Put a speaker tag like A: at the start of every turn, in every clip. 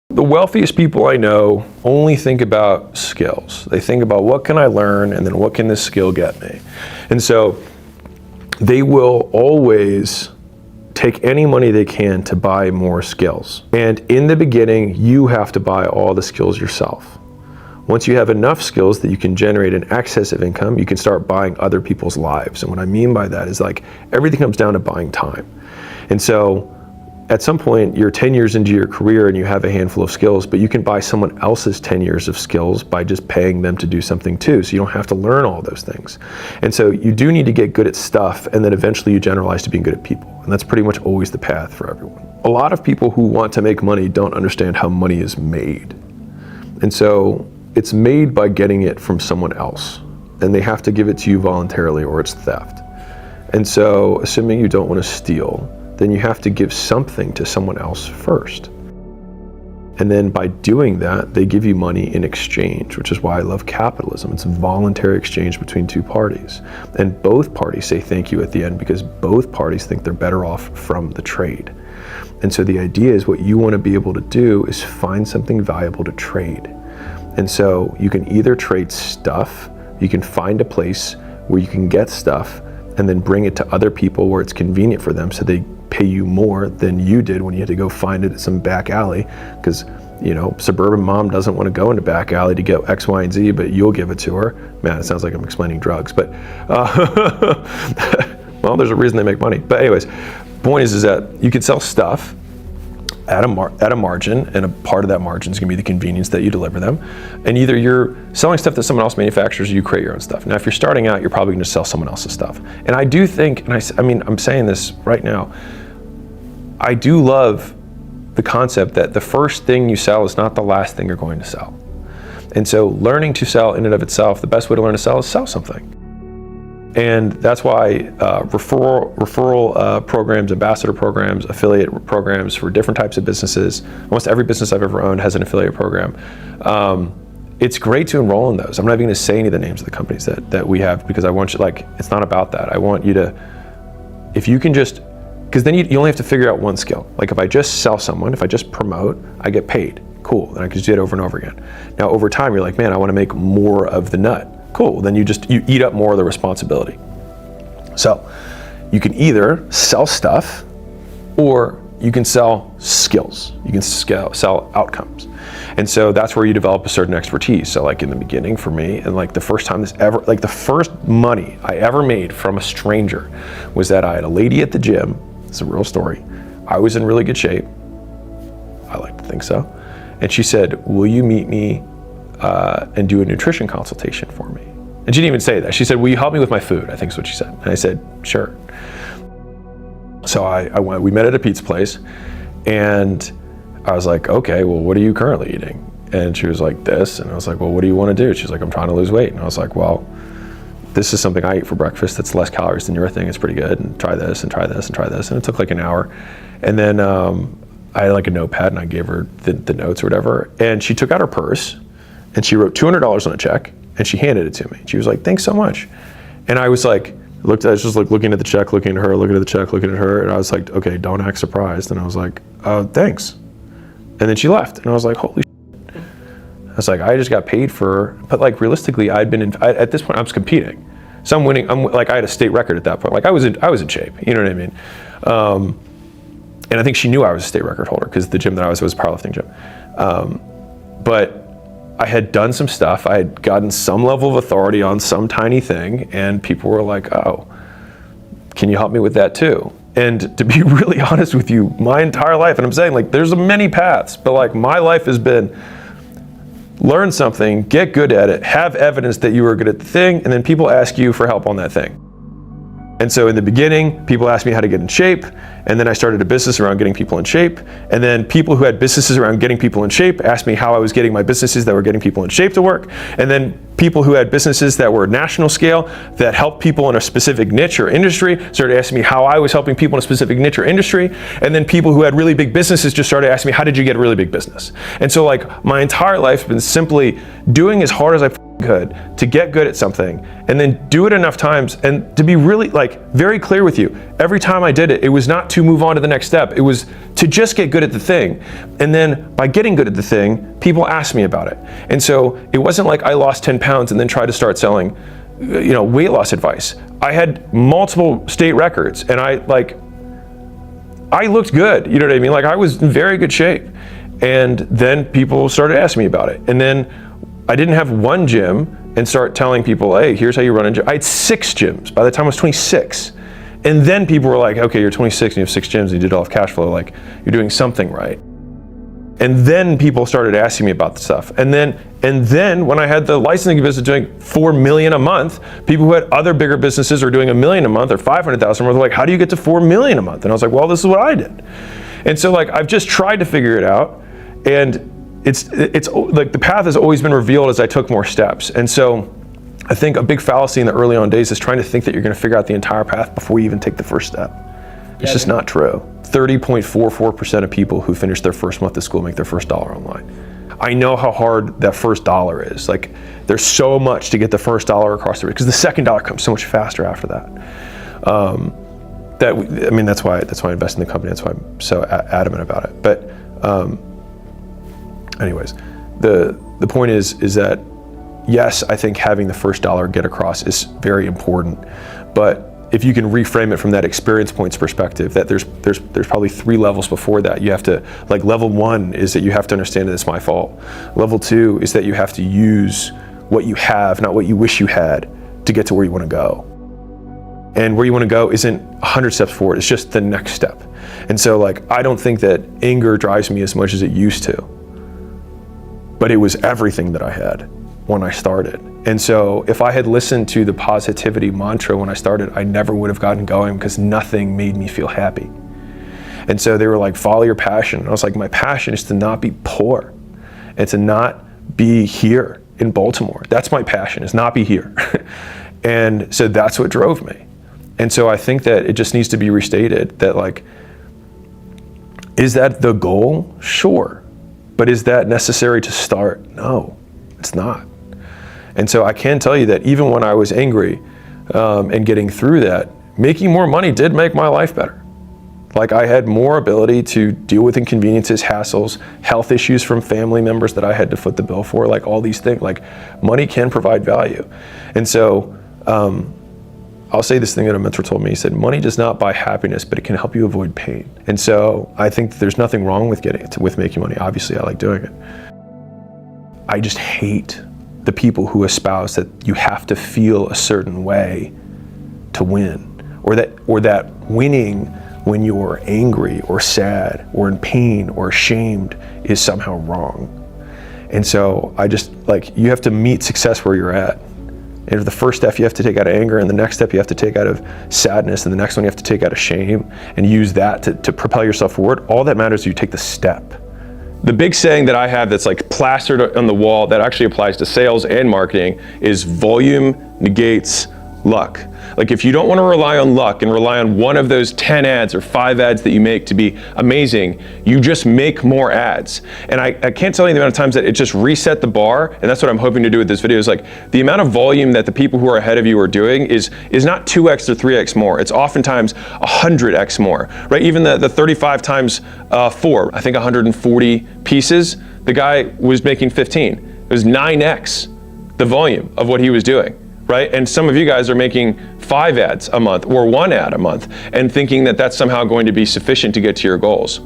A: The wealthiest people I know only think about skills. They think about what can I learn and then what can this skill get me. And so they will always take any money they can to buy more skills. And in the beginning, you have to buy all the skills yourself. Once you have enough skills that you can generate an excess of income, you can start buying other people's lives. And what I mean by that is like everything comes down to buying time. And so at some point, you're 10 years into your career and you have a handful of skills, but you can buy someone else's 10 years of skills by just paying them to do something too. So you don't have to learn all those things. And so you do need to get good at stuff, and then eventually you generalize to being good at people. And that's pretty much always the path for everyone. A lot of people who want to make money don't understand how money is made. And so it's made by getting it from someone else, and they have to give it to you voluntarily or it's theft. And so assuming you don't want to steal, then you have to give something to someone else first. And then by doing that, they give you money in exchange, which is why I love capitalism. It's a voluntary exchange between two parties. And both parties say thank you at the end because both parties think they're better off from the trade. And so the idea is what you want to be able to do is find something valuable to trade. And so you can either trade stuff, you can find a place where you can get stuff and then bring it to other people where it's convenient for them so they pay you more than you did when you had to go find it at some back alley, because you know, suburban mom doesn't want to go into back alley to get X, Y, and Z, but you'll give it to her. Man, it sounds like I'm explaining drugs, but well, there's a reason they make money. But anyways, point is that you can sell stuff at a margin, and a part of that margin is going to be the convenience that you deliver them. And either you're selling stuff that someone else manufactures, or you create your own stuff. Now, if you're starting out, you're probably going to sell someone else's stuff. And I do think, and I mean, I'm saying this right now, I do love the concept that the first thing you sell is not the last thing you're going to sell. And so learning to sell in and of itself, the best way to learn to sell is sell something. And that's why referral programs, ambassador programs, affiliate programs for different types of businesses, almost every business I've ever owned has an affiliate program. It's great to enroll in those. I'm not even going to say any of the names of the companies that we have, because I want you, like, it's not about that. I want you to, if you can just, because then you only have to figure out one skill. Like if I just sell someone, if I just promote, I get paid. Cool, then I can just do it over and over again. Now over time, you're like, man, I want to make more of the nut. Cool, then you eat up more of the responsibility. So you can either sell stuff or you can sell skills. You can sell outcomes. And so that's where you develop a certain expertise. So like in the beginning for me, and like the first time the first money I ever made from a stranger was that I had a lady at the gym. It's a real story. I was in really good shape. I like to think so. And she said, will you meet me and do a nutrition consultation for me? And she didn't even say that. She said, will you help me with my food? I think is what she said. And I said, sure. So I went, we met at a pizza place, and I was like, okay, well, what are you currently eating? And she was like, this. And I was like, well, what do you want to do? She's like, I'm trying to lose weight. And I was like, well, this is something I eat for breakfast that's less calories than your thing. It's pretty good. And try this and try this and try this. And it took like an hour. And then I had like a notepad, and I gave her the notes or whatever. And she took out her purse and she wrote $200 on a check, and she handed it to me. She was like, thanks so much. And I was like, I was just like looking at the check, looking at her, looking at the check, looking at her. And I was like, okay, don't act surprised. And I was like, thanks. And then she left. And I was like, holy shit. I was like, I just got paid for, but like realistically, at this point I was competing. So I'm winning, I had a state record at that point. Like I was in shape, you know what I mean? And I think she knew I was a state record holder because the gym that I was a powerlifting gym. But I had done some stuff. I had gotten some level of authority on some tiny thing, and people were like, oh, can you help me with that too? And to be really honest with you, my entire life, and I'm saying like there's many paths, but like my life has been learn something, get good at it, have evidence that you are good at the thing, and then people ask you for help on that thing. And so in the beginning, people asked me how to get in shape, and then I started a business around getting people in shape, and then people who had businesses around getting people in shape asked me how I was getting my businesses that were getting people in shape to work, and then people who had businesses that were national scale that helped people in a specific niche or industry started asking me how I was helping people in a specific niche or industry, and then people who had really big businesses just started asking me, how did you get a really big business? And so like my entire life has been simply doing as hard as I good, to get good at something, and then do it enough times, and to be really very clear with you, every time I did it, it was not to move on to the next step. It was to just get good at the thing. And then by getting good at the thing, people asked me about it. And so it wasn't like I lost 10 pounds and then tried to start selling, weight loss advice. I had multiple state records, and I looked good. You know what I mean? I was in very good shape. And then people started asking me about it. And then I didn't have one gym and start telling people, hey, here's how you run a gym. I had 6 gyms by the time I was 26. And then people were like, okay, you're 26 and you have 6 gyms and you did it all off cash flow. You're doing something right. And then people started asking me about the stuff. And then when I had the licensing business doing $4 million a month, people who had other bigger businesses are doing $1 million a month or $500,000 were like, how do you get to $4 million a month? And I was like, well, this is what I did. And so I've just tried to figure it out. And it's the path has always been revealed as I took more steps. And so I think a big fallacy in the early on days is trying to think that you're going to figure out the entire path before you even take the first step. It's just not true. 30.44% of people who finish their first month of school make their first dollar online. I know how hard that first dollar is. There's so much to get the first dollar across the road, because the second dollar comes so much faster after that. That's why I invest in the company. That's why I'm so adamant about it. But anyways, the point is that yes, I think having the first dollar get across is very important, but if you can reframe it from that experience points perspective, that there's probably 3 levels before that. You have to, level 1 is that you have to understand that it's my fault. Level 2 is that you have to use what you have, not what you wish you had, to get to where you want to go. And where you want to go isn't 100 steps forward, it's just the next step. And so I don't think that anger drives me as much as it used to, but it was everything that I had when I started. And so if I had listened to the positivity mantra when I started, I never would have gotten going, because nothing made me feel happy. And so they were like, follow your passion. And I was like, my passion is to not be poor and to not be here in Baltimore. That's my passion, is not be here. And so that's what drove me. And so I think that it just needs to be restated that is that the goal? Sure. But is that necessary to start? No, it's not. And so I can tell you that even when I was angry and getting through that, making more money did make my life better. I had more ability to deal with inconveniences, hassles, health issues from family members that I had to foot the bill for, all these things. Money can provide value. And so I'll say this thing that a mentor told me. He said, money does not buy happiness, but it can help you avoid pain. And so I think there's nothing wrong with making money. Obviously, I like doing it. I just hate the people who espouse that you have to feel a certain way to win, or that winning when you're angry or sad or in pain or ashamed is somehow wrong. And so I just you have to meet success where you're at. And if the first step you have to take out of anger, and the next step you have to take out of sadness, and the next one you have to take out of shame, and use that to propel yourself forward, all that matters is you take the step. The big saying that I have that's plastered on the wall that actually applies to sales and marketing is volume negates luck. If you don't want to rely on luck and rely on one of those 10 ads or 5 ads that you make to be amazing, you just make more ads. And I can't tell you the amount of times that it just reset the bar, and that's what I'm hoping to do with this video, is the amount of volume that the people who are ahead of you are doing is not 2x or 3x more. It's oftentimes 100x more, right? Even the 35 times 4, I think 140 pieces, the guy was making 15. It was 9x the volume of what he was doing. Right? And some of you guys are making 5 ads a month or 1 ad a month and thinking that that's somehow going to be sufficient to get to your goals.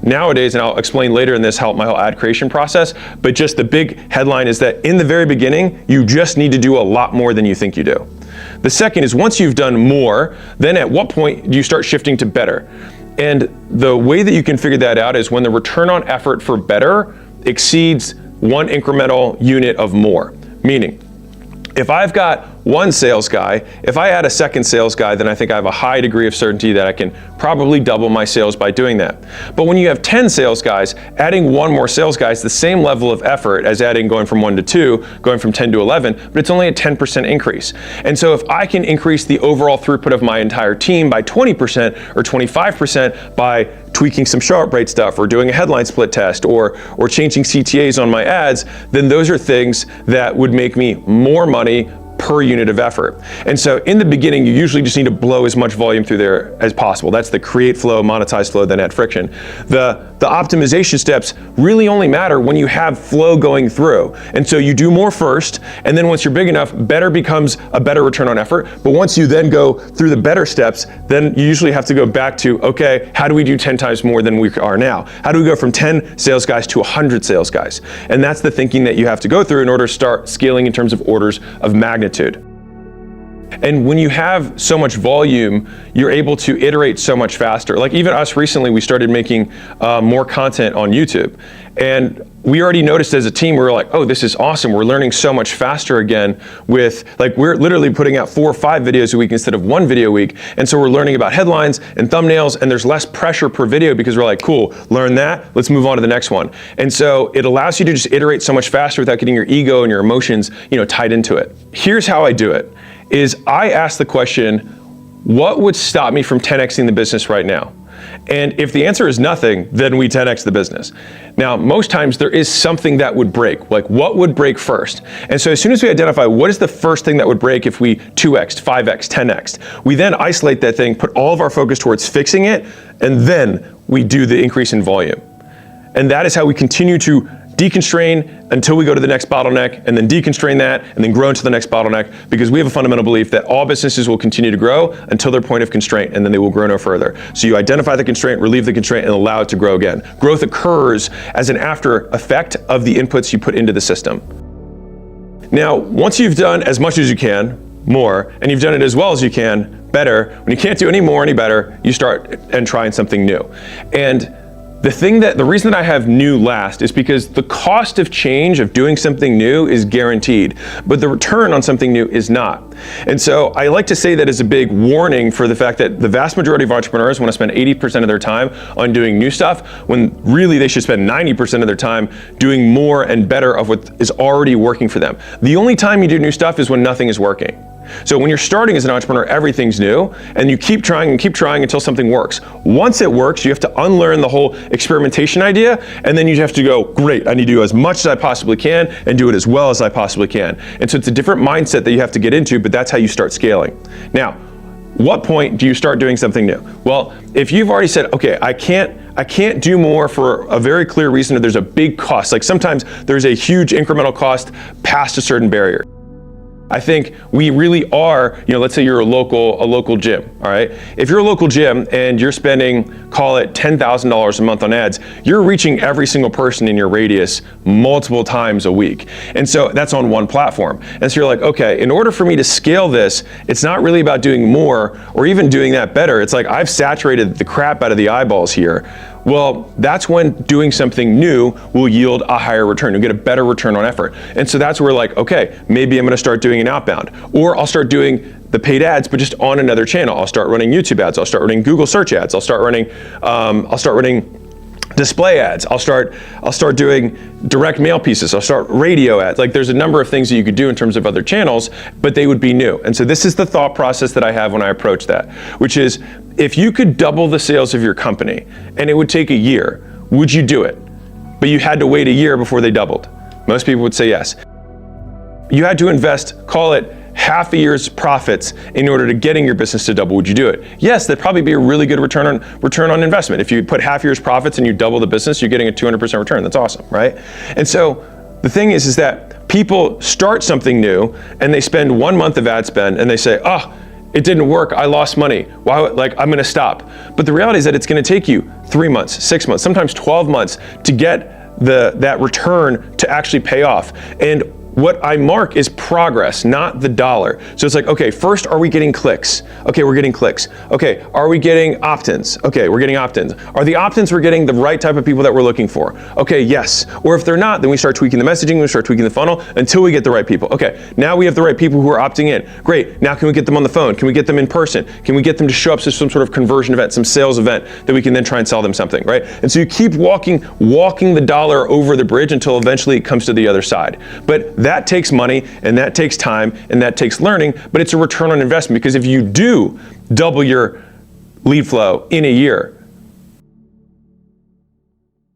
A: Nowadays, and I'll explain later in this my whole ad creation process, but just the big headline is that in the very beginning, you just need to do a lot more than you think you do. The second is, once you've done more, then at what point do you start shifting to better? And the way that you can figure that out is when the return on effort for better exceeds 1 incremental unit of more. Meaning, if I've got one sales guy. If I add a second sales guy, then I think I have a high degree of certainty that I can probably double my sales by doing that. But when you have 10 sales guys, adding one more sales guy is the same level of effort as adding going from 1 to 2, going from 10 to 11, but it's only a 10% increase. And so if I can increase the overall throughput of my entire team by 20% or 25% by tweaking some sharp rate stuff or doing a headline split test or changing CTAs on my ads, then those are things that would make me more money per unit of effort. And so in the beginning, you usually just need to blow as much volume through there as possible. That's the create flow, monetize flow, then add friction. The optimization steps really only matter when you have flow going through. And so you do more first, and then once you're big enough, better becomes a better return on effort. But once you then go through the better steps, then you usually have to go back to, okay, how do we do 10 times more than we are now? How do we go from 10 sales guys to 100 sales guys? And that's the thinking that you have to go through in order to start scaling in terms of orders of magnitude. And when you have so much volume, you're able to iterate so much faster. Like even us recently, we started making more content on YouTube. And we already noticed as a team, we were like, oh, this is awesome. We're learning so much faster again with, like, we're literally putting out 4 or 5 videos a week instead of 1 video a week. And so we're learning about headlines and thumbnails, and there's less pressure per video because we're like, cool, learn that, let's move on to the next one. And so it allows you to just iterate so much faster without getting your ego and your emotions, tied into it. Here's how I do it, is I ask the question, what would stop me from 10xing the business right now? And if the answer is nothing, then we 10x the business. Now, most times there is something that would break, like what would break first? And so as soon as we identify what is the first thing that would break if we 2x, 5x, 10x, we then isolate that thing, put all of our focus towards fixing it, and then we do the increase in volume. And that is how we continue to deconstrain until we go to the next bottleneck, and then deconstrain that, and then grow into the next bottleneck, because we have a fundamental belief that all businesses will continue to grow until their point of constraint, and then they will grow no further. So you identify the constraint, relieve the constraint, and allow it to grow again. Growth occurs as an after effect of the inputs you put into the system. Now, once you've done as much as you can, more, and you've done it as well as you can, better, when you can't do any more, any better, you start and trying something new. And the reason that I have new last is because the cost of change of doing something new is guaranteed, but the return on something new is not. And so I like to say that as a big warning for the fact that the vast majority of entrepreneurs want to spend 80% of their time on doing new stuff, when really they should spend 90% of their time doing more and better of what is already working for them. The only time you do new stuff is when nothing is working. So when you're starting as an entrepreneur, everything's new, and you keep trying until something works. Once it works, you have to unlearn the whole experimentation idea, and then you have to go, great, I need to do as much as I possibly can and do it as well as I possibly can. And so it's a different mindset that you have to get into, but that's how you start scaling. Now, what point do you start doing something new? Well, if you've already said, okay, I can't do more for a very clear reason that there's a big cost. Like sometimes there's a huge incremental cost past a certain barrier. I think we really are, let's say you're a local gym, all right? If you're a local gym and you're spending, call it $10,000 a month on ads, you're reaching every single person in your radius multiple times a week. And so that's on one platform. And so you're like, okay, in order for me to scale this, it's not really about doing more or even doing that better. It's like I've saturated the crap out of the eyeballs here. Well, that's when doing something new will yield a higher return. You'll get a better return on effort. And so that's where like, okay, maybe I'm gonna start doing an outbound, or I'll start doing the paid ads, but just on another channel. I'll start running YouTube ads. I'll start running Google search ads. I'll start running display ads. I'll start doing direct mail pieces. I'll start radio ads. Like there's a number of things that you could do in terms of other channels, but they would be new. And so this is the thought process that I have when I approach that, which is if you could double the sales of your company and it would take a year, would you do it? But you had to wait a year before they doubled. Most people would say yes. You had to invest, call it half a year's profits in order to getting your business to double. Would you do it? Yes, that'd probably be a really good return on investment. If you put half a year's profits and you double the business, you're getting a 200% return. That's awesome, right? And so the thing is that people start something new and they spend 1 month of ad spend and they say, oh, it didn't work, I lost money. Why? Like, I'm gonna stop. But the reality is that it's gonna take you 3 months, 6 months, sometimes 12 months to get that return to actually pay off. And what I mark is progress, not the dollar. So it's like, okay, first, are we getting clicks? Okay, we're getting clicks. Okay, are we getting opt-ins? Okay, we're getting opt-ins. Are the opt-ins we're getting the right type of people that we're looking for? Okay, yes. Or if they're not, then we start tweaking the messaging, we start tweaking the funnel until we get the right people. Okay, now we have the right people who are opting in. Great, now can we get them on the phone? Can we get them in person? Can we get them to show up to some sort of conversion event, some sales event that we can then try and sell them something, right? And so you keep walking the dollar over the bridge until eventually it comes to the other side. But that takes money, and that takes time, and that takes learning, but it's a return on investment, because if you do double your lead flow in a year,